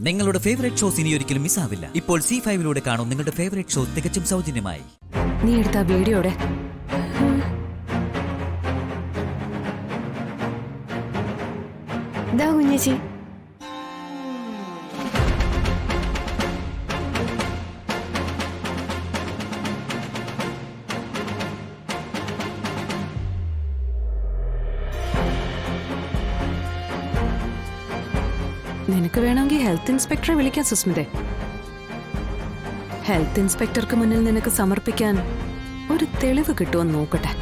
നിങ്ങളുടെ favourite shows ഇനി ഒരിക്കലും മിസ്സാവില്ല. ഇപ്പോൾ C5-ലൂടെ കാണും നിങ്ങളുടെ ഫേവറേറ്റ് ഷോ തികച്ചും സൗജന്യമായി. നീ എടുത്ത വീഡിയോടെ കുഞ്ഞേച്ചി നിനക്ക് വേണമെങ്കിൽ ഹെൽത്ത് ഇൻസ്പെക്ടറെ വിളിക്കാം സുസ്മിതേ. ഹെൽത്ത് ഇൻസ്പെക്ടർക്ക് മുന്നിൽ നിനക്ക് സമർപ്പിക്കാൻ ഒരു തെളിവ് കിട്ടുമെന്ന് നോക്കട്ടെ.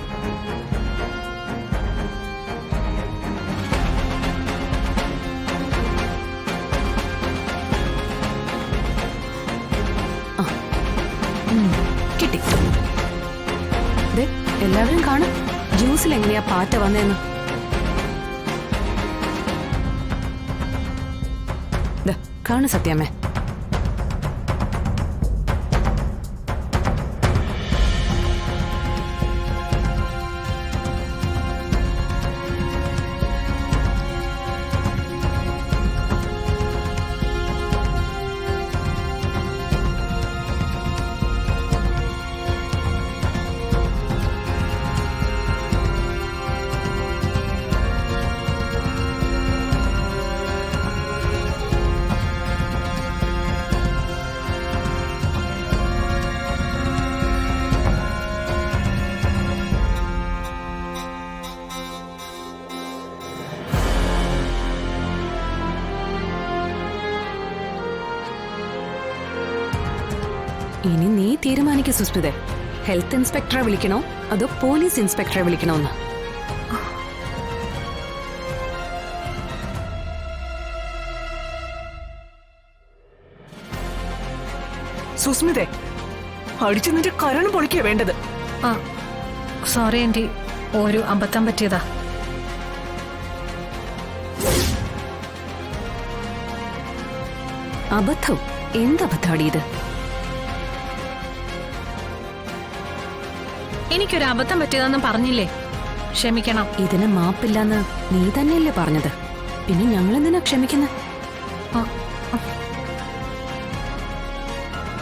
കിട്ടി. എല്ലാവരും കാണും ജ്യൂസിൽ എങ്ങനെയാ പാറ്റ വന്നേന്ന്. കാണു സത്യാമ്മേ. ഇനി നീ തീരുമാനിക്കൂ സുസ്മിതേ, ഹെൽത്ത് ഇൻസ്പെക്ടറെ വിളിക്കണോ അതോ പോലീസ് ഇൻസ്പെക്ടറെ വിളിക്കണോന്ന്. സുസ്മിതേ, അടിച്ചു നിന്റെ കരണം പൊളിക്കാ വേണ്ടത്. സോറി ആന്റി, ഒരു അബദ്ധം പറ്റിയതാ. അബദ്ധം? എന്തബദ്ധാടി ഇത്? എനിക്കൊരു അബദ്ധം പറ്റിയതാന്നും പറഞ്ഞില്ലേ, ക്ഷമിക്കണം. ഇതിന് മാപ്പില്ലാന്ന് നീ തന്നെയല്ലേ പറഞ്ഞത്, പിന്നെ ഞങ്ങളെന്തിനാ ക്ഷമിക്കുന്നത്?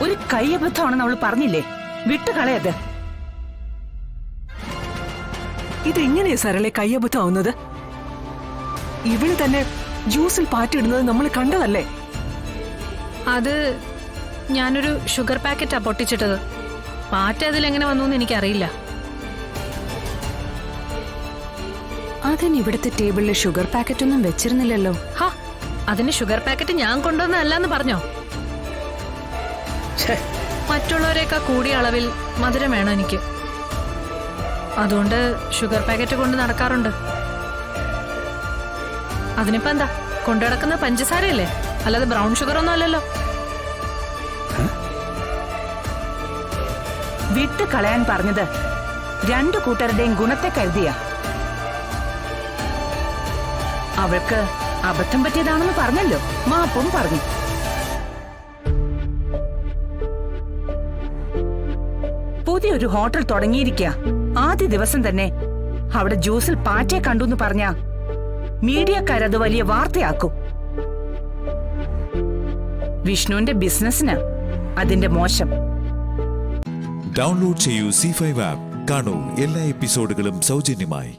ഒരു കൈയബദ്ധമാണെന്ന് അവള് പറഞ്ഞില്ലേ, വിട്ടുകളയത്. ഇതെങ്ങനെയാ സരളെ കൈയബദ്ധമാവുന്നത്? ഇവള് തന്നെ ജ്യൂസിൽ പാറ്റിടുന്നത് നമ്മൾ കണ്ടതല്ലേ. അത് ഞാനൊരു ഷുഗർ പാക്കറ്റാ പൊട്ടിച്ചിട്ടത്. പാറ്റ അതിലെങ്ങനെ വന്നു എന്ന് എനിക്കറിയില്ല. അതിന് ഇവിടുത്തെ ടേബിളിൽ ഷുഗർ പാക്കറ്റ് ഒന്നും വെച്ചിരുന്നില്ലല്ലോ. അതിന് ഷുഗർ പാക്കറ്റ് ഞാൻ കൊണ്ടുവന്നതല്ലെന്ന് പറഞ്ഞോ? മറ്റുള്ളവരെയൊക്കെ കൂടിയ അളവിൽ മധുരം വേണം എനിക്ക്, അതുകൊണ്ട് ഷുഗർ പാക്കറ്റ് കൊണ്ട് നടക്കാറുണ്ട്. അതിനിപ്പോ എന്താ, കൊണ്ടു നടക്കുന്ന പഞ്ചസാരയല്ലേ, അല്ലാതെ ബ്രൗൺ ഷുഗർ ഒന്നും അല്ലല്ലോ. വിട്ട് കളയാൻ പറഞ്ഞത് രണ്ടു കൂട്ടരുടെയും ഗുണത്തെ കരുതിയ. അവൾക്ക് അബദ്ധം പറ്റിയതാണെന്ന് പറഞ്ഞല്ലോ, മാപ്പും പറഞ്ഞു. പുതിയൊരു ഹോട്ടൽ തുടങ്ങിയിരിക്കുക. ആദ്യ ദിവസം തന്നെ അവിടെ ജ്യൂസിൽ പാറ്റയെ കണ്ടു പറഞ്ഞ മീഡിയക്കാരത് വലിയ വാർത്തയാക്കും. വിഷ്ണുവിന്റെ ബിസിനസിന് അതിന്റെ മോശം. ഡൗൺലോഡ് ചെയ്യൂ C5 ആപ്പ്. കാണൂ എല്ലാ എപ്പിസോഡുകളും സൗജന്യമായി.